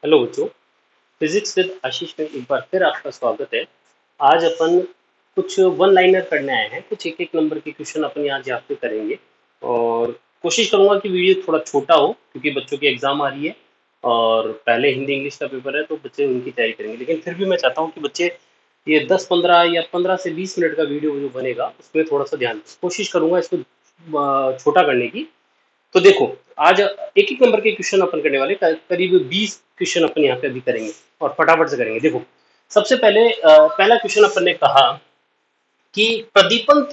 Hello बच्चों। Physics with आशीष में एक बार फिर आपका स्वागत है। आज अपन कुछ वन लाइनर करने आए हैं, कुछ एक एक नंबर के क्वेश्चन अपन आज यहाँ पे करेंगे और कोशिश करूंगा कि वीडियो थोड़ा छोटा हो क्योंकि बच्चों की एग्जाम आ रही है और पहले हिंदी इंग्लिश का पेपर है तो बच्चे उनकी तैयारी करेंगे। लेकिन फिर भी मैं चाहता हूँ कि बच्चे ये 10-15 या 15 से 20 मिनट का वीडियो जो बनेगा उसमें थोड़ा सा ध्यान कोशिश करूंगा इसको छोटा करने की। तो देखो, आज एक एक नंबर के क्वेश्चन अपन करने वाले करीब 20 क्वेश्चन अपन यहाँ पे अभी करेंगे और फटाफट से करेंगे। देखो, सबसे पहले पहला क्वेश्चन अपन ने कहा कि प्रदीपन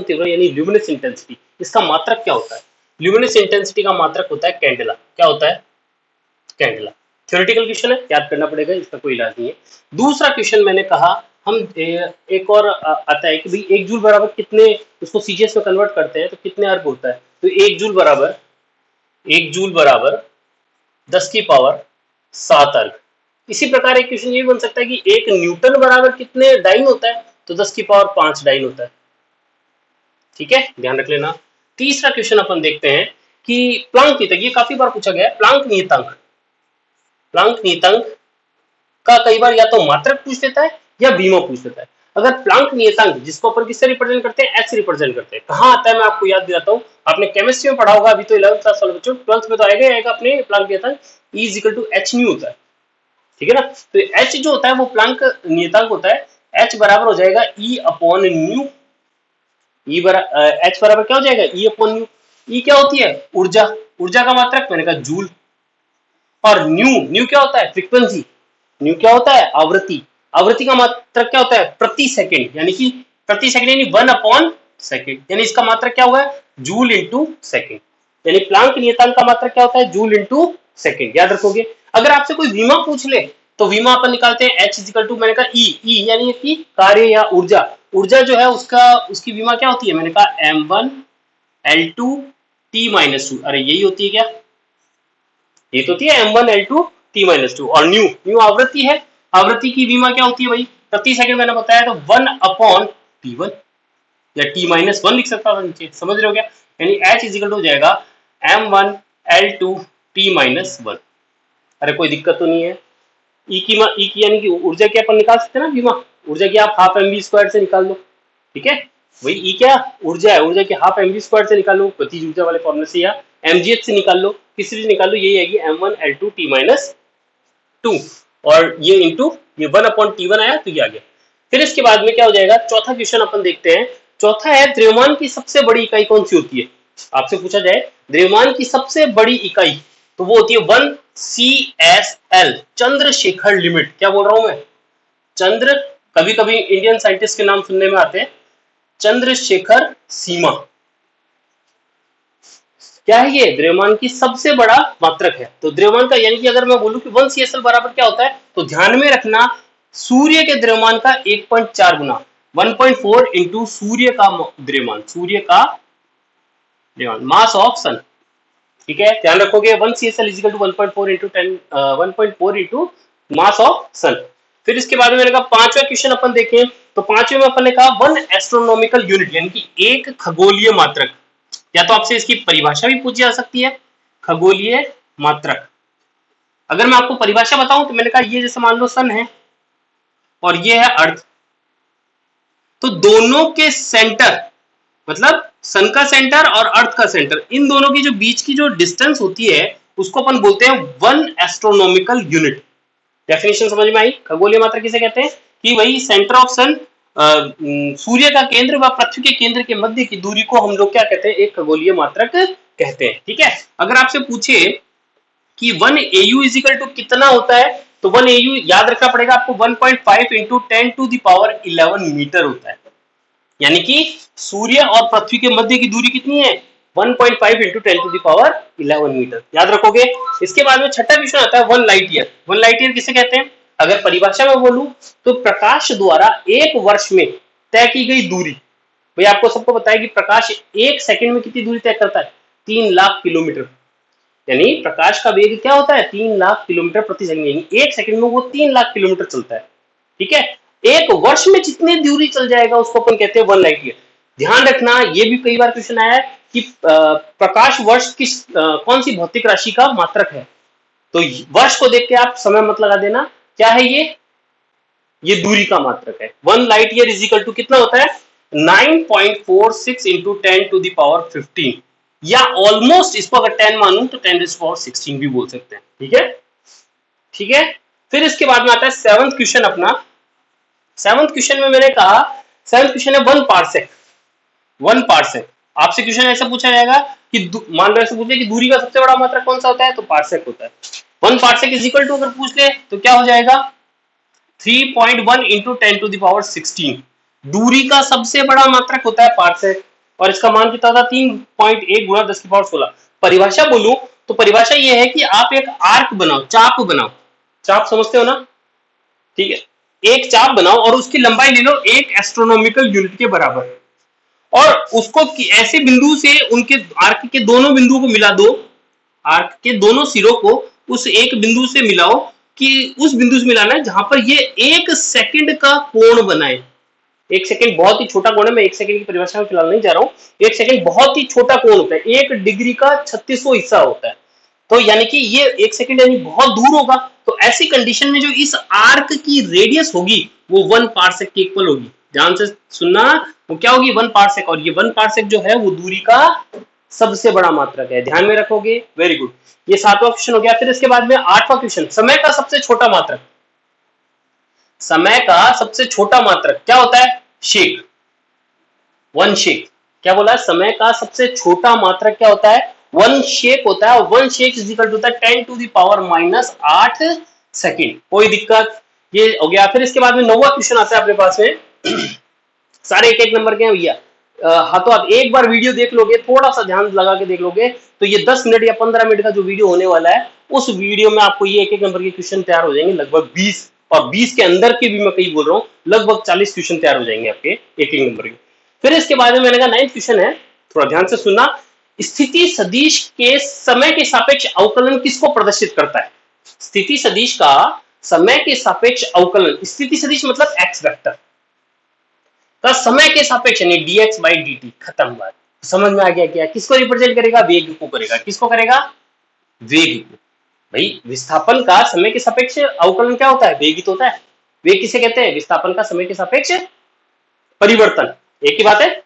तीव्र यानी ल्यूमिनस इंटेंसिटी, इसका मात्रक क्या होता है? ल्यूमिनस इंटेंसिटी का मात्रक होता है कैंडेला। क्या होता है? कैंडेला। थ्योरेटिकल क्वेश्चन है, याद करना पड़ेगा, इसका कोई इलाज नहीं है। दूसरा क्वेश्चन मैंने कहा हम एक और आता है कि भाई एक जूल बराबर कितने, उसको सीजीएस में कन्वर्ट करते हैं तो कितने अर्ग होता है? तो एक जूल बराबर 10 की पावर 7 अर्ग। इसी प्रकार एक क्वेश्चन ये भी बन सकता है कि एक न्यूटन बराबर कितने डाइन होता है? तो 10 की पावर 5 डाइन होता है। ठीक है, ध्यान रख लेना। तीसरा क्वेश्चन अपन देखते हैं कि प्लांक नियतांक, ये काफी बार पूछा गया है। प्लांक नियतांक का कई बार या तो मात्रक पूछ देता है या बीमा पूछ देता है। अगर प्लांक नियतांक जिसको अपन किससे रिप्रेजेंट करते हैं? एच रिप्रेजेंट करते हैं। कहाँ आता है मैं आपको याद दिलाता हूँ, आपने केमिस्ट्री में पढ़ा होगा, अभी तो 11th क्लास वाले बच्चों, 12th में तो आएगा आएगा अपने प्लांक नियतांक E is equal to h nu होता है। ठीक है ना? तो एच जो होता है वो प्लांक नियतांक होता है। एच बराबर हो जाएगा ई अपॉन न्यू। एच बराबर क्या हो जाएगा? ई अपॉन न्यू। ई क्या होती है? ऊर्जा। ऊर्जा का मात्रक मैंने कहा जूल। और न्यू न्यू क्या होता है? फ्रीक्वेंसी। न्यू क्या होता है? आवृत्ति। आवृत्ति का मात्रक क्या होता है? प्रति सेकंड, यानी कि प्रति सेकंड यानी 1/सेकंड, यानी इसका मात्रक क्या होगा? Joule into second. यानी प्लांक नियतांक का मात्रक क्या होता है? Joule into second. याद रखोगे। अगर आपसे कोई विमा पूछ ले तो विमा अपन निकालते हैं एच इक्वल टू, मैंने कहा ई यानी कि कार्य या ऊर्जा। ऊर्जा जो है उसका उसकी विमा क्या होती है? मैंने कहा m1l2t-2। अरे यही होती है क्या? ये तो होती है m1l2t-2। और न्यू न्यू आवृत्ति है। आवृत्ति की विमा क्या होती है भाई? प्रति सेकंड मैंने बताया तो 1/t1 या t-1 लिख सकता था नीचे। समझ रहे हो क्या? यानी h इज इक्वल टू हो जाएगा m1l2t-1। अरे कोई दिक्कत तो नहीं है। ई की यानी कि ऊर्जा की अपन निकाल सकते हैं ना विमा। ऊर्जा की आप हाफ एम वी स्क्वायर से निकाल लो। ठीक है, वही ई क्या? ऊर्जा है। ऊर्जा की हाफ एम वी स्क्वायर से निकाल लो, गतिज ऊर्जा वाले फॉर्मूले से, या एमजीएच से निकाल लो, किसी से निकाल लो, यही आएगी m1l2t-2। और ये इंटू ये 1/t1 आया तो ये आ गया। फिर इसके बाद में क्या हो जाएगा? चौथा क्वेश्चन अपन देखते हैं। चौथा है द्रव्यमान की सबसे बड़ी इकाई कौन सी होती है? आपसे पूछा जाए द्रव्यमान की सबसे बड़ी इकाई, तो वो होती है 1 CSL, चंद्रशेखर लिमिट। क्या बोल रहा हूं मैं? चंद्र, कभी कभी इंडियन साइंटिस्ट के नाम सुनने में आते हैं, चंद्रशेखर सीमा। क्या है ये? द्रव्यमान की सबसे बड़ा मात्रक है। तो द्रव्यमान का यानी कि अगर मैं बोलूं कि 1 CSL बराबर क्या होता है, तो ध्यान में रखना सूर्य के द्रव्यमान का 1.4 गुना, 1.4 इंटू सूर्य का द्रव्यमान, सूर्य का द्रव्यमान, मास ऑफ सन। ठीक है, ध्यान रखोगे 1 CSL is equal to 1.4 into 10 1.4 into mass of sun. फिर इसके बाद में मैंने कहा पांचवा क्वेश्चन अपन देखें, तो पांचवे में अपन ने कहा 1 एस्ट्रोनॉमिकल यूनिट, यानी कि एक खगोलीय मात्रक। या तो आपसे इसकी परिभाषा भी पूछी जा सकती है, खगोलीय मात्रक। अगर मैं आपको परिभाषा बताऊं तो मैंने कहा ये जैसे मान लो सन है और ये है अर्थ, तो दोनों के सेंटर, मतलब सन का सेंटर और अर्थ का सेंटर, इन दोनों की जो बीच की जो डिस्टेंस होती है उसको अपन बोलते हैं 1 एस्ट्रोनॉमिकल यूनिट। डेफिनेशन समझ में आई? खगोलीय मात्रक किसे कहते हैं? कि वही सेंटर ऑफ सन, सूर्य का केंद्र व पृथ्वी के केंद्र के मध्य की दूरी को हम लोग क्या कहते हैं? एक खगोलीय मात्रक कहते हैं। ठीक है, अगर आपसे पूछे कि 1 AU इज इक्वल टू कितना होता है, तो 1 AU याद रखना पड़ेगा आपको, 1.5 इंटू 10⁻11 मीटर होता है। यानी कि सूर्य और पृथ्वी के मध्य की दूरी कितनी है? 1.5 इंटू 10⁻11 मीटर। याद रखोगे। इसके बाद में छठा क्वेश्चन आता है 1 लाइट ईयर। 1 लाइट ईयर किसे कहते हैं? अगर परिभाषा में बोलूं तो प्रकाश द्वारा एक वर्ष में तय की गई दूरी। भाई आपको सबको पता है कि प्रकाश एक सेकंड में कितनी दूरी तय करता है? 3 लाख किलोमीटर। यानी प्रकाश का वेग क्या होता है? 3 लाख किलोमीटर प्रति सेकंड, यानी एक सेकंड में वो 3 लाख किलोमीटर चलता है। ठीक है, एक वर्ष में जितनी दूरी चल जाएगा उसको अपन कहते हैं 1 लाइट ईयर। ध्यान रखना, ये भी कई बार क्वेश्चन आया है कि प्रकाश वर्ष किस कौन सी भौतिक राशि का मात्रक है? तो वर्ष को देख के आप समय मत लगा देना। क्या है ये दूरी का मात्रक है। 1 light year is equal to कितना होता है 9.46 इंटू 10 टू द पावर 15, या ऑलमोस्ट इसको अगर 10 मानूं तो 10 टू द पावर 16 भी बोल सकते हैं। ठीक है, ठीक है। फिर इसके बाद में आता है 7th क्वेश्चन अपना। 7th क्वेश्चन में मैंने कहा 7th क्वेश्चन है 1 पार्सेक। 1 पार्सेक आपसे क्वेश्चन ऐसा पूछा जाएगा कि मान लो ऐसे पूछे कि दूरी का सबसे बड़ा मात्रक कौन सा होता है, तो पार्सेक होता है। 1 पार्सेक इज इक्वल टू अगर पूछ ले तो क्या हो जाएगा 3.1 इंटू 10 टू द पावर 16। दूरी का सबसे बड़ा मात्रक होता है पार्सेक, और इसका मान कितना था 3.1 गुणा 10 की पावर 16। परिभाषा बोलूं तो परिभाषा ये है कि आप एक आर्क बनाओ, चाप बनाओ, चाप समझते हो ना, ठीक है, एक चाप बनाओ और उसकी लंबाई ले लो 1 एस्ट्रोनॉमिकल यूनिट के बराबर, और उसको ऐसे बिंदु से उनके आर्क के दोनों बिंदुओं को मिला दो, आर्क के दोनों सिरों को उस एक बिंदु से मिलाओ कि उस बिंदु से मिलाना है जहां पर ये 1 सेकंड का कोण बनाए। 1 सेकंड बहुत ही छोटा कोण है, मैं 1 सेकंड की परिभाषा में फिलहाल नहीं जा रहा हूं। 1 सेकंड बहुत ही छोटा कोण होता है, 1 डिग्री का 36वां हिस्सा होता है, तो यानी कि ये 1 सेकंड यानी बहुत दूर होगा। तो ऐसी कंडीशन में जो इस आर्क की रेडियस होगी वो 1 पार्सेक के इक्वल होगी। ध्यान से सुनना, वो क्या होगी 1 पार्सेक, और ये 1 पार्सेक जो है वो दूरी का सबसे बड़ा मात्रक है। ध्यान में रखोगे, वेरी गुड। ये 7वां क्वेश्चन हो गया। फिर इसके बाद में 8वां क्वेश्चन, समय का सबसे छोटा मात्रक। समय का सबसे छोटा मात्रक क्या होता है, शेक, 1 शेक। क्या बोला, समय का सबसे छोटा मात्रक क्या होता है 1 शेक होता है, और 1 shake is equal to 10 to the power -8 second. कोई दिक्कत, ये हो गया। फिर इसके बाद में 9वां क्वेश्चन आता है अपने पास में सारे एक एक नंबर के हैं भैया। हाँ, तो आप एक बार वीडियो देख लोगे, थोड़ा सा ध्यान लगा के देख लोगे तो ये 10 मिनट या 15 मिनट का जो वीडियो होने वाला है उस वीडियो में आपको ये एक एक नंबर के क्वेश्चन तैयार हो जाएंगे, लगभग 20, और 20 के अंदर के भी मैं कहीं बोल रहा हूँ, लगभग 40 क्वेश्चन तैयार हो जाएंगे आपके एक एक नंबर के। फिर इसके बाद में मैंने कहा 9th क्वेश्चन है, थोड़ा ध्यान से सुनना। स्थिति सदिश के समय के सापेक्ष अवकलन किसको प्रदर्शित करता है। स्थिति सदिश का समय के सापेक्ष अवकलन, स्थिति सदिश मतलब एक्स वेक्टर का समय के सापेक्ष यानी dx by dt, खत्म हुआ। समझ में आ गया क्या, किसको रिप्रेजेंट करेगा, वेग को करेगा। किसको करेगा, वेग को। भाई विस्थापन का समय के सापेक्ष अवकलन क्या होता है, वेग ही तो होता है। वेग किसे कहते हैं, विस्थापन का समय के सापेक्ष परिवर्तन, एक ही बात है।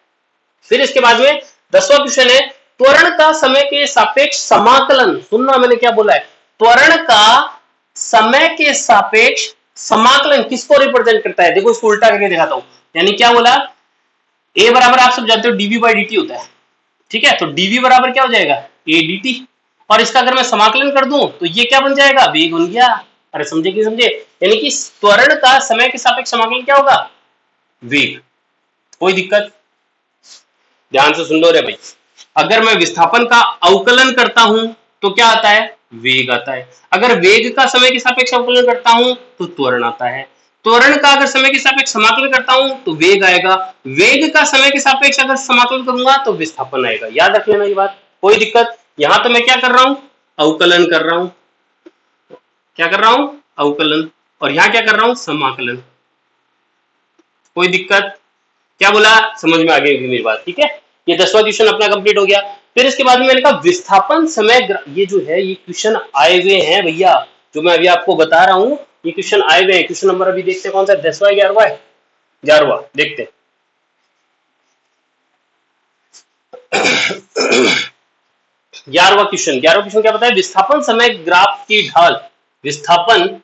फिर इसके बाद में 10वां क्वेश्चन है, त्वरण का समय के सापेक्ष समाकलन। सुनना मैंने क्या बोला है, त्वरण का समय के सापेक्ष समाकलन किसको रिप्रेजेंट करता है। देखो इसको उल्टा करके दिखाता हूं, यानी क्या बोला, a बराबर आप सब जानते हो dv by dt होता है, ठीक है, तो dv बराबर क्या हो जाएगा a dt, और इसका अगर मैं समाकलन कर दूं तो ये क्या बन जाएगा, वेग बन गया। अरे समझे कि समझे, यानी कि त्वरण का समय के सापेक्ष समाकलन क्या होगा, वेग। कोई दिक्कत, ध्यान से सुन लो रे भाई। अगर मैं विस्थापन का अवकलन करता हूं तो क्या आता है, वेग आता है। अगर वेग का समय के सापेक्ष अवकलन करता हूं तो त्वरण आता है। त्वरण का अगर समय के सापेक्ष समाकलन करता हूं तो वेग आएगा। वेग का समय के सापेक्ष अगर समाकलन करूंगा तो विस्थापन आएगा। याद रख लेना ये बात, कोई दिक्कत। यहां तो मैं क्या कर रहा हूं, अवकलन कर रहा हूं। क्या कर रहा हूं, अवकलन, और यहां क्या कर रहा हूं, समाकलन। कोई दिक्कत, क्या बोला, समझ में आ गई होगी मेरी बात, ठीक है। ये 10वां क्वेश्चन अपना कंप्लीट हो गया। फिर इसके बाद में मैंने कहा विस्थापन समय, ये जो है ये क्वेश्चन आए हुए हैं भैया, जो मैं अभी आपको बता रहा हूं, ये क्वेश्चन आए हुए हैं। क्वेश्चन नंबर अभी देखते हैं कौन सा, 10वां 11वां है, 11वां देखते हैं। 11वां क्वेश्चन क्या बताया, विस्थापन समय ग्राफ की ढाल, विस्थापन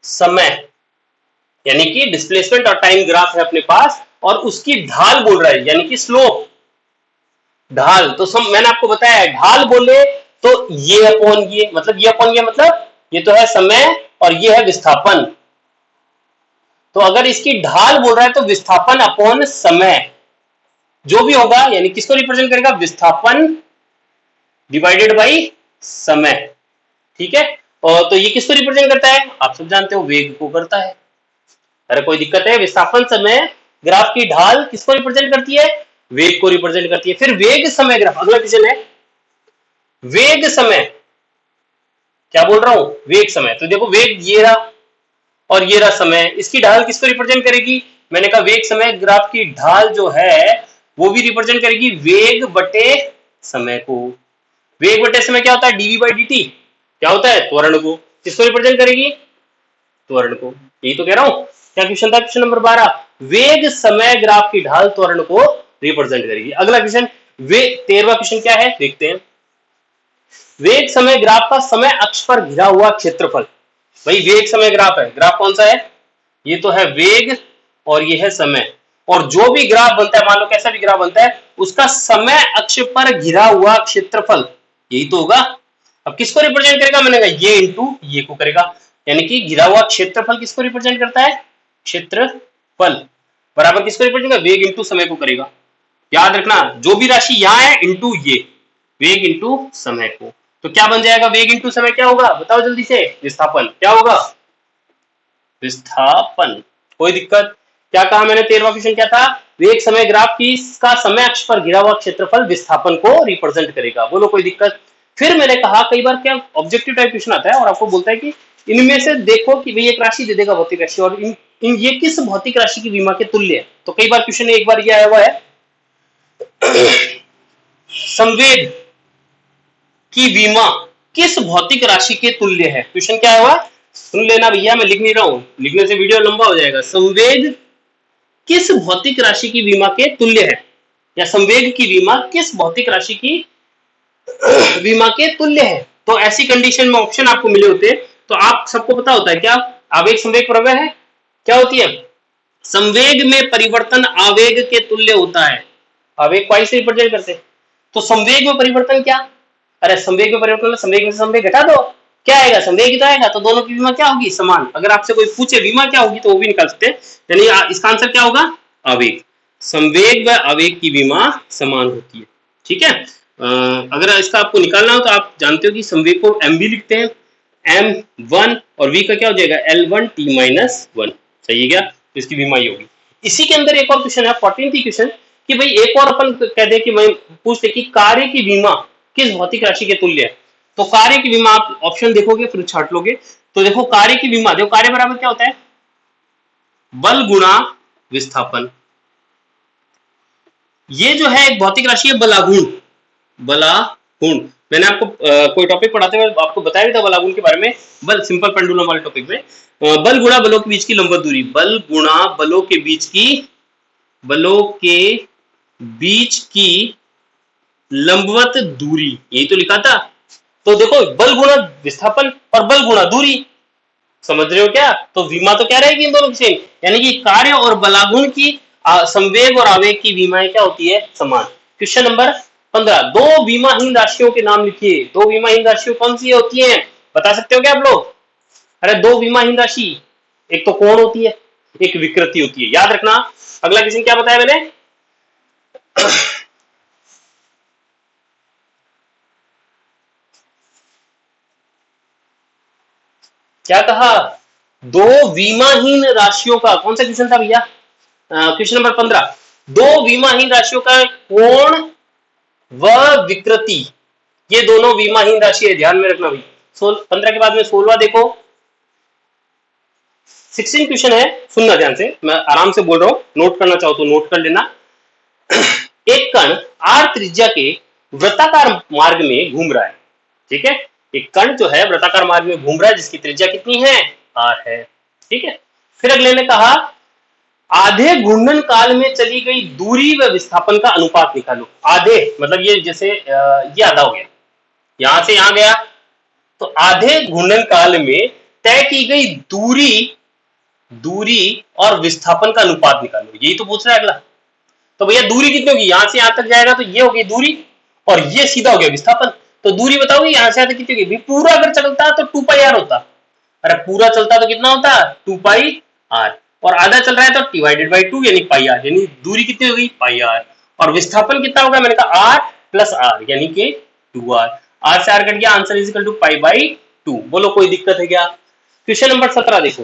समय यानी कि डिस्प्लेसमेंट और टाइम ग्राफ है अपने पास, और उसकी ढाल बोल रहा है यानी कि स्लोप, ढाल। तो मैंने आपको बताया ढाल बोले तो ये अपॉन ये, मतलब ये अपॉन ये, मतलब ये तो है समय और ये है विस्थापन। तो अगर इसकी ढाल बोल रहा है तो विस्थापन अपॉन समय जो भी होगा, यानी किसको रिप्रेजेंट करेगा, विस्थापन डिवाइडेड बाई समय, ठीक है। और तो ये किसको रिप्रेजेंट करता है, आप सब जानते हो, वेग को करता है। अरे कोई दिक्कत है, विस्थापन समय ग्राफ की ढाल किसको रिप्रेजेंट करती है, वेग को रिप्रेजेंट करती है। फिर वेग समय ग्राफ, अगला क्वेश्चन है वेग समय, क्या बोल रहा हूं, वेग समय। तो देखो वेग ये रहा और ये रहा समय, इसकी ढाल किसको रिप्रेजेंट करेगी, मैंने कहा वेग समय ग्राफ की ढाल जो है वो भी रिप्रेजेंट करेगी वेग बटे समय को। वेग बटे समय क्या होता है, डीवी बाई डी टी। क्या होता है, त्वरण को। किसको रिप्रेजेंट करेगी, त्वरण को। यही तो कह रहा हूं। क्या क्वेश्चन था, क्वेश्चन नंबर 12, वेग समय ग्राफ की ढाल त्वरण को रिप्रेजेंट करेगी। अगला क्वेश्चन, वे 13वां क्वेश्चन क्या है देखते हैं। वेग समय ग्राफ का समय अक्ष पर घिरा हुआ क्षेत्रफल। भाई वेग समय ग्राफ है, ग्राफ कौन सा है, ये तो है वेग और ये है समय। और जो भी ग्राफ बनता है, मान लो कैसा भी ग्राफ बनता है, उसका समय अक्ष पर घिरा हुआ क्षेत्रफल, यही तो होगा। अब किसको रिप्रेजेंट करेगा, मैंने कहा ये इंटू ये को करेगा, यानी कि घिरा हुआ क्षेत्रफल किसको रिप्रेजेंट करता है, क्षेत्रफल बराबर किसको रिप्रेजेंट करेगा, वेग इंटू समय को करेगा। याद रखना जो भी राशि यहाँ है इंटू ये, वेग इंटू समय को। तो क्या बन जाएगा, वेग इंटू समय क्या होगा, बताओ जल्दी से, विस्थापन। क्या होगा, विस्थापन। कोई दिक्कत, क्या कहा मैंने, 13वां क्वेश्चन क्या था, वेग समय ग्राफ की का समय अक्ष पर घिरा हुआ क्षेत्रफल विस्थापन को रिप्रेजेंट करेगा। बोलो कोई दिक्कत। फिर मैंने कहा कई बार क्या ऑब्जेक्टिव टाइप क्वेश्चन आता है और आपको बोलता है कि इनमें से देखो कि भाई एक राशि दे देगा भौतिक राशि, और इन ये किस भौतिक राशि की विमा के तुल्य है। तो कई बार क्वेश्चन एक बार ये आया हुआ है संवेग की विमा किस भौतिक राशि के तुल्य है। क्वेश्चन क्या है हुआ, सुन लेना भैया, मैं लिख नहीं रहा हूं, लिखने से वीडियो लंबा हो जाएगा। संवेग किस भौतिक राशि की विमा के तुल्य है, या संवेग की विमा किस भौतिक राशि की विमा के तुल्य है। तो ऐसी कंडीशन में ऑप्शन आपको मिले होते, तो आप सबको पता होता है क्या, आवेग संवेग प्रमेय है, क्या होती है, संवेग में परिवर्तन आवेग के तुल्य होता है। आवेग को से रिप्रेजेंट करते, तो संवेग में परिवर्तन क्या, अरे संवेग में परिवर्तन, संवेग में से संवेग घटा दो, क्या आएगा, संवेग तो आएगा, तो दोनों की विमा क्या होगी, समान। अगर आपसे कोई पूछे विमा क्या होगी तो वो भी निकाल सकते हैं, यानी इसका आंसर क्या होगा, आवेग। संवेग व आवेग की विमा समान होती है, ठीक है। अगर इसका आपको निकालना हो तो आप जानते हो कि संवेग को एम भी लिखते हैं, m1, और v का क्या हो जाएगा, L1t-1, सही है क्या, तो इसकी विमा ये होगी। इसी के अंदर एक और क्वेश्चन है 14th क्वेश्चन, कि भाई एक और अपन कह दे कि मैं पूछते कि कार्य की विमा किस भौतिक राशि के तुल्य है। तो कार्य की विमा आप ऑप्शन देखोगे फिर छाट लोगे, तो देखो कार्य की विमा, देखो कार्य बराबर क्या होता है, बल गुणा विस्थापन। ये जो है एक भौतिक राशि है बलागुण, बलागुण। मैंने आपको कोई टॉपिक पढ़ाते हुए आपको बताया भी था बलागुण के बारे में, बल सिंपल पेंडुलम वाले टॉपिक में। बल गुणा बलों के बीच की लंबवत दूरी, बल गुणा बलों के बीच की लंबवत दूरी, यही तो लिखा था। तो देखो बल गुणा विस्थापन और बल गुणा दूरी, समझ रहे हो क्या, तो विमा तो क्या रहेगी इन दोनों की सेम, यानी कि कार्य और बलागुण की संवेग और आवेग की विमाएं क्या होती है, समान। क्वेश्चन नंबर 15, दो विमाहीन राशियों के नाम लिखिए। दो विमाहीन राशियों कौन सी होती है, बता सकते हो क्या आप लोग, अरे दो विमाहीन राशि, एक तो कोण होती है, एक विकृति होती है, याद रखना। अगला क्वेश्चन क्या बताया मैंने, क्या कहा, दो विमाहीन राशियों का, कौन सा क्वेश्चन था भैया, क्वेश्चन नंबर 15, दो विमाहीन राशियों का कोण व विकृति, ये दोनों विमाहीन राशि है, ध्यान में रखना भाई। 15 के बाद में 16वां देखो, 16 क्वेश्चन है, सुनना ध्यान से, मैं आराम से बोल रहा हूं, नोट करना चाहो तो नोट कर लेना। एक कण r त्रिज्या के वृत्ताकार मार्ग में घूम रहा है, ठीक है, एक कण जो है वृत्ताकार मार्ग में घूम रहा है जिसकी त्रिज्या कितनी है, r है, ठीक है। फिर अगले ने कहा आधे घूर्णन काल में चली गई दूरी व विस्थापन का अनुपात निकालो। आधे मतलब ये जैसे ये आधा हो गया, यहां से यहां गया, तो आधे घूर्णन काल में तय की गई दूरी और विस्थापन का अनुपात निकालो, यही तो पूछ रहा है अगला। तो भैया दूरी कितनी होगी, यहां से यहां तक जाएगा तो ये होगी दूरी, और ये सीधा हो गया विस्थापन। तो दूरी बताओगे यहां से यहां तक कितनी होगी, पूरा अगर चलता तो 2πr होता, अरे पूरा चलता तो कितना होता, 2πr, और आधा चल रहा है तो डिवाइडेड बाई 2 यानी πr, यानी दूरी कितनी होगी, πr, और विस्थापन कितना होगा, मैंने कहा r प्लस r यानी कि 2r, r से r कट गया, आंसर इज इक्वल टू π/2। बोलो कोई दिक्कत है क्या। क्वेश्चन नंबर 17 देखो,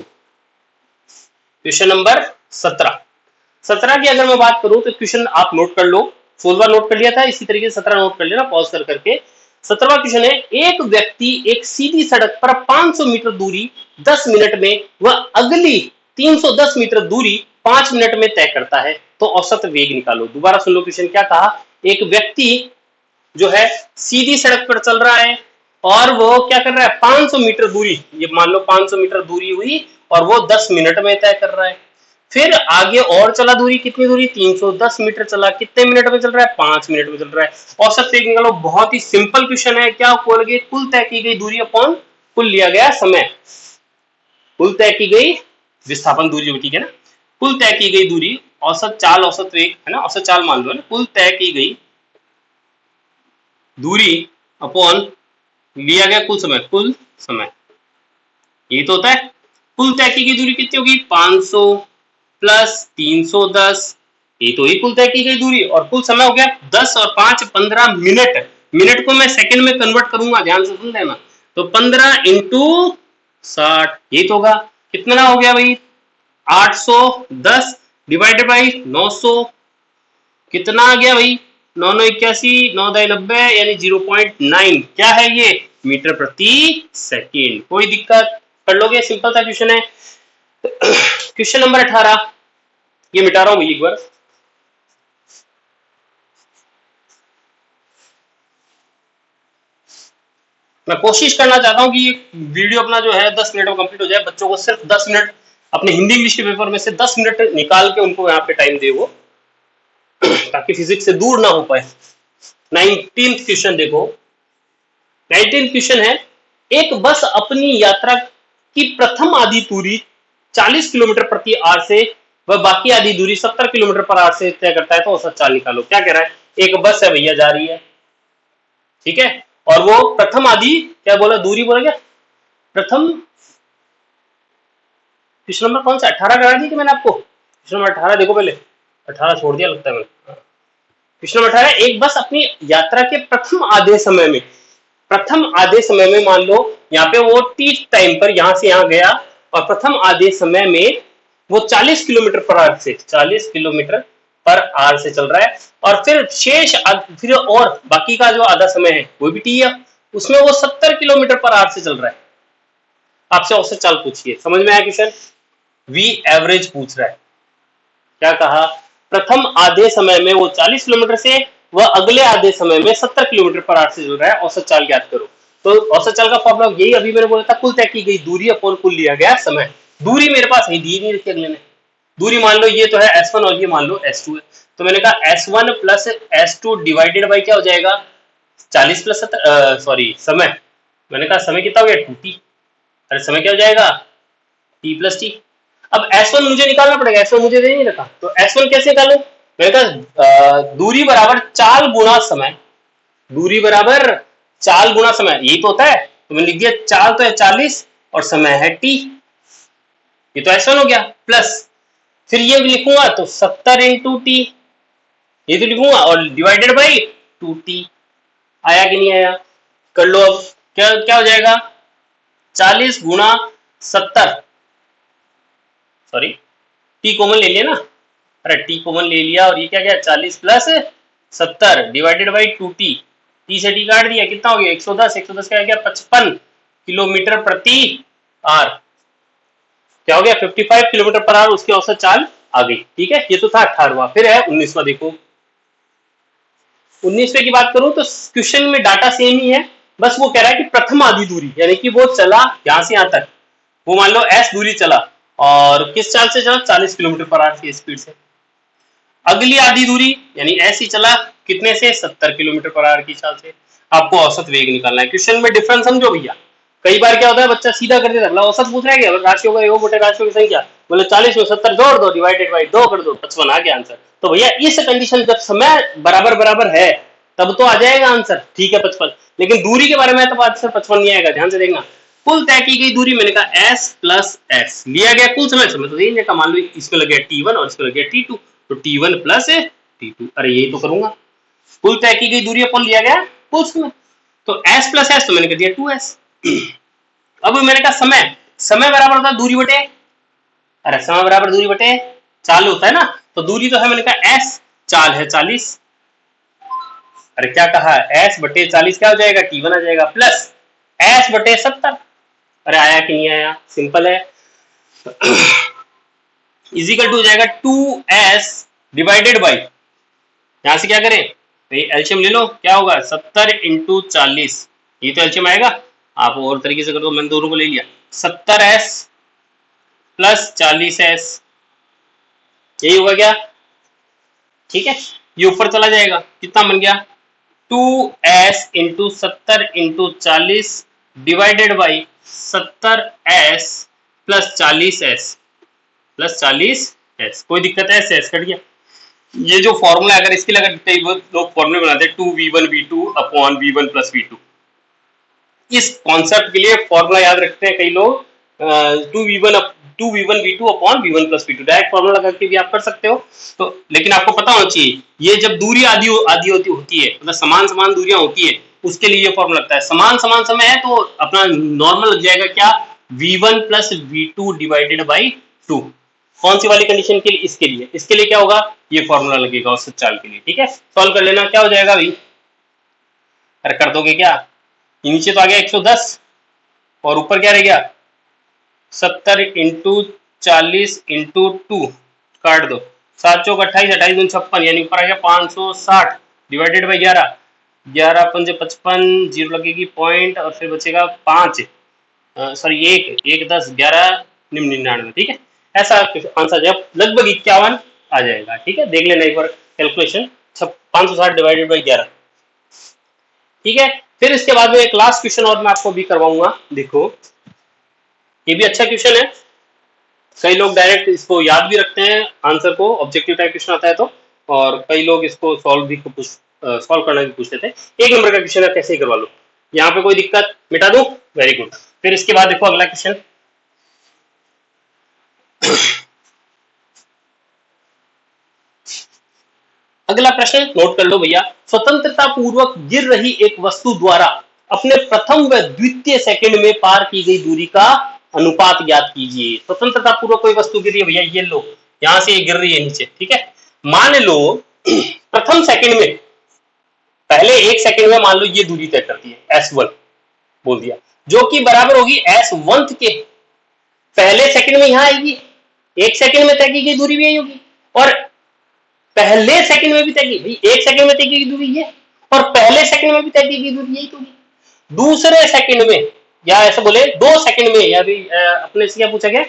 क्वेश्चन नंबर 17 की अगर मैं बात करूं तो क्वेश्चन आप नोट कर लो, 16वां नोट कर लिया था, इसी तरीके से 17 नोट कर लेना पॉज कर करके। 17वां क्वेश्चन है, एक व्यक्ति एक सीधी सड़क पर 500 मीटर दूरी 10 मिनट में व अगली 310 मीटर दूरी 5 मिनट में तय करता है, तो औसत वेग निकालो। दोबारा सुन लो क्वेश्चन क्या कहा, एक व्यक्ति जो है सीधी सड़क पर चल रहा है और वो क्या कर रहा है 500 मीटर दूरी, ये मान लो 500 मीटर दूरी हुई और वो 10 मिनट में तय कर रहा है। फिर आगे और चला दूरी, कितनी दूरी 310 मीटर चला, कितने मिनट में चल रहा है 5 मिनट में चल रहा है। औसत वेग निकालो, बहुत ही सिंपल क्वेश्चन है। क्या बोल गए, कुल तय की गई दूरी अपॉन कुल लिया गया समय। कुल तय की गई विस्थापन दूरी, ठीक है ना, कुल तय की गई दूरी औसत चाल औसत वेग है ना, औसत चाल मान लो ना, कुल तय की गई दूरी अपॉन लिया गया कुल समय, कुल समय ये तो होता है। कुल तय की गई दूरी कितनी होगी 500 प्लस 310, ये तो ही कुल तय की गई दूरी, और कुल समय हो गया 10 और 5 15 मिनट। मिनट को मैं सेकंड में कन्वर्ट करूंगा, ध्यान से सुन लेना। तो 15 इंटू 60, ये तो होगा कितना हो गया भाई 810 डिवाइडेड बाई 900, कितना आ गया भाई 981 990 यानी 0.9, क्या है ये मीटर प्रति सेकेंड। कोई दिक्कत, कर लोगे, सिंपल सा क्वेश्चन है। क्वेश्चन नंबर 18, ये मिटा रहा हूं भाई एक बार। मैं कोशिश करना चाहता हूं कि ये वीडियो अपना जो है 10 मिनट में कंप्लीट हो जाए, बच्चों को सिर्फ 10 मिनट अपने हिंदी इंग्लिश के पेपर में से 10 मिनट निकाल के उनको यहाँ पे टाइम दे वो, ताकि फिजिक्स से दूर ना हो पाए। 19th क्वेश्चन देखो, 19th क्वेश्चन है, एक बस अपनी यात्रा की प्रथम आधी दूरी 40 किलोमीटर प्रति आवर से वह बाकी आधी दूरी 70 किलोमीटर पर आवर से तय करता है, तो औसत चाल निकालो। क्या कह रहा है, एक बस है भैया जा रही है, ठीक है, और वो प्रथम आधी क्या बोला, दूरी बोला क्या, प्रथम क्वेश्चन नंबर कौन सा 18 करा दी कि मैंने आपको, क्वेश्चन नंबर 18 देखो पहले, 18 छोड़ दिया लगता है मैंने। क्वेश्चन नंबर 18, एक बस अपनी यात्रा के प्रथम आधे समय में, प्रथम आधे समय में मान लो यहाँ पे वो टी टाइम पर यहां से यहां गया और प्रथम आधे समय में वो 40 किलोमीटर पर आवर से 40 किलोमीटर पर आवर से चल रहा है, और फिर शेष फिर और बाकी का जो आधा समय है वो भी टी है, उसमें वो 70 किलोमीटर पर आवर से चल रहा है। आपसे औसत चाल पूछिए, समझ में आया क्वेश्चन, वी एवरेज पूछ रहा है। क्या कहा, प्रथम आधे समय में वो 40 किलोमीटर से वह अगले आधे समय में 70 किलोमीटर पर आवर से चल रहा है, औसत चाल ज्ञात करो। तो औसत चाल का फॉर्मूला यही अभी मैंने बोला था, कुल तय की गई दूरी अपॉन कुल लिया गया समय। दूरी मेरे पास है, दी नहीं रखी अगले ने, दूरी मान लो ये तो है S1 और ये मान लो S2 है, तो मैंने कहा S1 plus S2 divided by क्या हो जाएगा 40 प्लस सॉरी समय, मैंने कहा समय कितना हो गया 2t, अरे समय क्या हो जाएगा t प्लस टी। अब S1 मुझे निकालना पड़ेगा, S1 मुझे दे नहीं रखा, तो S1 कैसे निकालू, मैंने कहा दूरी बराबर चाल गुणा समय, दूरी बराबर चाल गुणा समय, यही तो होता है, तो मैंने लिख दिया चाल तो है 40 और समय है t, ये तो S1 हो गया, प्लस फिर ये लिखूंगा तो 70 इंटू टी, ये तो लिखूंगा, और डिवाइडेड बाई 2t, आया कि नहीं आया, कर लो अब, क्या क्या हो जाएगा 40 गुणा 70, सॉरी टी कॉमन ले लिया ना, अरे टी कॉमन ले लिया और ये क्या गया 40 plus 70 divided by 2t, T से टी काट दिया, कितना हो गया 110, 110 क्या गया 55 किलोमीटर प्रति आवर, क्या हो गया 55 किलोमीटर पर आवर, उसकी औसत चाल आ गई। ठीक है, ये तो था 18वां, फिर है 19वां, देखो 19वें की बात करूं तो क्वेश्चन में डाटा सेम ही है, बस वो कह रहा है कि प्रथम आधी दूरी, यानी कि वो चला यहां से यहां तक, वो मान लो s दूरी चला और किस चाल से चला 40 किलोमीटर पर आवर की स्पीड से, अगली आधी दूरी यानी ऐसी चला कितने से 70 किलोमीटर पर आवर की चाल से, आपको औसत वेग निकालना है। क्वेश्चन में डिफरेंस समझो भैया, कई बार क्या होता है बच्चा सीधा कर देता है, औसत पूछ रहा है क्या राशियों का योग बटे राशियों की संख्या, बोले 40 में 70 जोड़ दो डिवाइडेड बाई 2 कर दो 55 आ गया आंसर। तो भैया इस कंडीशन जब समय बराबर बराबर है तब तो आ जाएगा आंसर, ठीक है 55, लेकिन दूरी के बारे में तब आंसर 55 नहीं आएगा, ध्यान से देखना। कुल तय की गई दूरी मैंने कहा s प्लस s लिया गया कुल समय, समय तो यही मान लो इसमें लग गया t1 और इसमें लग गया t2, तो t1 प्लस t2, अरे यही तो करूंगा, कुल तय की गई दूरी अपन लिया गया कुल समय, तो s प्लस s तो मैंने कर दिया 2s। अब मैंने कहा समय, समय बराबर होता है दूरी बटे, अरे समय बराबर दूरी बटे चाल होता है ना, तो दूरी तो है मैंने कहा s, चाल है 40, अरे क्या कहा s बटे 40 क्या हो जाएगा t1 आ जाएगा, प्लस s बटे 70, अरे आया कि नहीं आया, सिंपल है, इजिकल टू हो जाएगा 2s डिवाइडेड बाई, यहां से क्या करें भाई एलसीएम ले लो, क्या होगा 70 इंटू 40, ये तो एलसीएम आएगा। आप और तरीके से कर दो, मैंने दोनों को ले लिया, 70s प्लस 40s, यही होगा क्या? ठीक है, ये ऊपर चला जाएगा, कितना बन गया 2s into 70 into 40 divided by 70s plus 40s plus 40s। कोई दिक्कत है? एस कट गया। ये जो फॉर्मूला अगर इसके लिए कई लोग फॉर्मूले बनाते हैं 2v1v2 upon v1 plus v2, इस कॉन्सेप्ट के लिए फॉर्मूला याद रखते हैं कई लोग 2v1v2 upon v1 plus v2, direct formula लगा के भी आप कर सकते हो। तो लेकिन आपको पता होना चाहिए ये जब दूरी आदि होती है, मतलब समान समान दूरियां होती है, उसके लिए ये फॉर्मूला लगता है। समान समान समय है तो अपना नॉर्मल लग जाएगा क्या, v1 plus v2 divided by 2। कौन सी वाली कंडीशन के लिए? इसके लिए क्या होगा, ये फॉर्मूला लगेगा उस चाल के लिए। ठीक है, सॉल्व कर लेना, क्या हो जाएगा भाई? अरे कर दोगे क्या? नीचे तो आ गया 110 और ऊपर क्या रह गया 70 इंटू 40 इंटू 2, काट दो, 7 चौक 28, 28 दूनी 56, यानी ऊपर आ गया 560 डिवाइडेड बाई 11, 11 पंजे 55, जीरो लगेगी पॉइंट और फिर बचेगा 5 सॉरी 1 10 11 99। ठीक है, ऐसा आंसर जब लगभग 51 आ जाएगा। ठीक है, देख लेना एक बार कैलकुलेशन, 560 डिवाइडेड बाई 11। ठीक है, फिर इसके बाद में एक लास्ट क्वेश्चन और मैं आपको भी करवाऊंगा। देखो ये भी अच्छा क्वेश्चन है, कई लोग डायरेक्ट इसको याद भी रखते हैं आंसर को, ऑब्जेक्टिव टाइप क्वेश्चन आता है तो, और कई लोग इसको सॉल्व करना भी पूछते थे। 1 नंबर का क्वेश्चन है, कैसे ही करवा लो, यहाँ पे कोई दिक्कत, मिटा दो, वेरी गुड। फिर इसके बाद देखो अगला क्वेश्चन, अगला प्रश्न नोट कर लो भैया, स्वतंत्रता पूर्वक गिर रही एक वस्तु द्वारा अपने प्रथम व द्वितीय सेकंड में पार की गई दूरी का अनुपात ज्ञात कीजिए। स्वतंत्रता पूर्वक कोई वस्तु गिर रही है भैया, ये लो, यहां से ये गिर रही है नीचे। ठीक है, मान लो प्रथम सेकंड में, पहले 1 सेकंड में मान लो ये दूरी तय करती है S1 बोल दिया, जो कि बराबर होगी S1 के। पहले सेकंड में यहां आएगी, 1 सेकंड में तय की गई दूरी भी यही होगी, और पहले सेकंड में भी तय की, भाई 1 सेकंड में तय की गई दूरी ये, और पहले सेकंड में भी तय की गई दूरी यही होगी। दूसरे सेकंड में, या ऐसे बोले 2 सेकंड में, या भी अपने से क्या पूछा गया,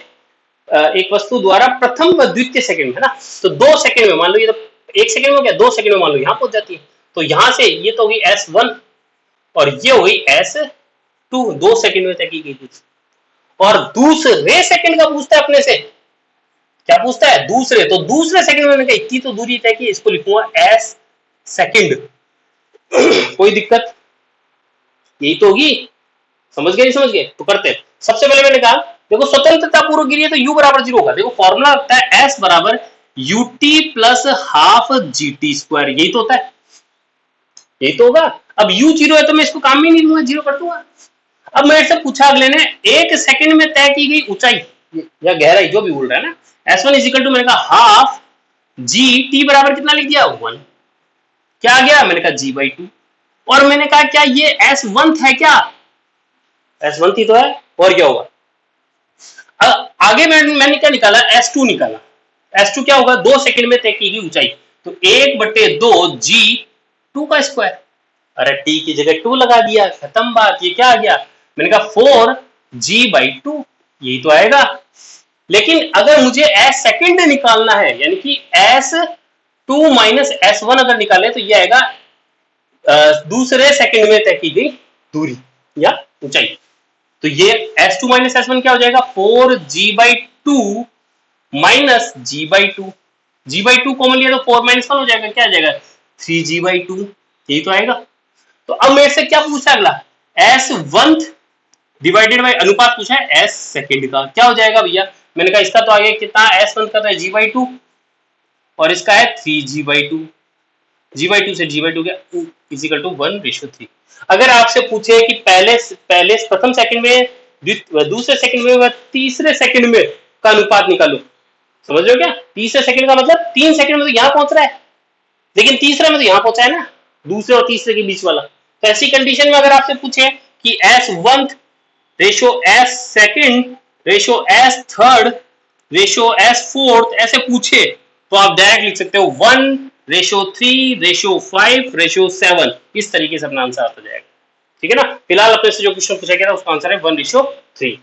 एक वस्तु द्वारा प्रथम व द्वितीय सेकंड, है ना, तो 2 सेकंड में मान लो, ये तो 1 सेकंड में गया, 2 सेकंड में मान लो यहाँ पहुंच जाती है, तो यहां से ये तो होगी S1 और ये होगी S2, 2 सेकंड में तय की गई दूरी। और दूसरे सेकंड का पूछता है अपने से, क्या पूछता है? दूसरे, तो दूसरे सेकंड में मैंने इतनी तो दूरी तय की, इसको लिखूंगा S सेकंड। कोई दिक्कत? यही तो होगी, समझ गए नहीं समझ गए? तो करते हैं। सबसे पहले मैंने कहा देखो स्वतंत्रता पूर्वक गिरी है तो u बराबर 0 होगा। देखो फॉर्मूला होता है S बराबर ut plus half gt square, यही तो होता है, यही तो होगा। अब u 0 है तो मैं इसको काम ही नहीं लूंगा, 0 कर दूंगा। अब मेरे से पूछा अगले ने 1 सेकंड में तय की गई ऊंचाई या गहराई, जो भी बोल रहा है ना, S1 इज इक्वल टू, मैंने कहा हाफ जी, टी बराबर कितना लिख दिया 1, क्या आ गया? मैंने कहा g/2, और मैंने कहा क्या ये S1 है? क्या S1 थी तो है, और क्या होगा? आगे मैंने क्या निकाला? S2 निकाला। S2 क्या होगा? 2 सेकंड में तय की गई ऊंचाई, तो 1/2 g2 का स्क्वायर, अरे टी की जगह 2 लगा दिया, खत्म बात। ये क्या आ गया? मैंने कहा 4g/2, यही तो आएगा। लेकिन अगर मुझे S सेकंड निकालना है, यानी कि S2 माइनस S1 अगर निकाले तो ये आएगा दूसरे सेकंड में तय की गई दूरी या ऊंचाई। तो ये S2 माइनस S1 क्या हो जाएगा? 4g/2 minus g/2, g/2 common लिया तो 4 माइनस 1 हो जाएगा, क्या आ जाएगा? 3g/2, यही तो आएगा। तो अब मेरे से क्या पूछा अगला? S1 डिवाइडेड बाय अनुपात पूछा है S सेकंड का, क्या हो जाएगा भैया? मैंने कहा इसका तो आगे कितना S1 कर रहा है g/2 और इसका है 3g/2, g/2 से g/2 क्या इज इक्वल टू 1:3। अगर आपसे पूछे कि पहले प्रथम सेकंड में, दूसरे सेकंड में, तीसरे सेकंड में का अनुपात निकालो, समझ रहे हो क्या? तीसरे सेकंड का मतलब 3 सेकंड में तो यहां पहुंच रहा है, लेकिन तीसरे में तो यहां पहुंचा है ना, दूसरे और तीसरे के बीच वाला। तो ऐसी कंडीशन में अगर आपसे पूछे कि S1 ratio S second ratio S third ratio S fourth ऐसे पूछे, तो आप डायरेक्ट लिख सकते हो 1 1:3:5:7 इस तरीके से अपना आंसर आता जाएगा। ठीक है ना। फिलहाल अपने से जो क्वेश्चन पूछा गया था उसका आंसर है 1:3।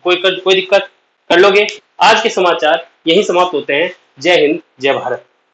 कोई दिक्कत कर लोगे। आज के समाचार यही समाप्त होते हैं। जय हिंद, जय भारत।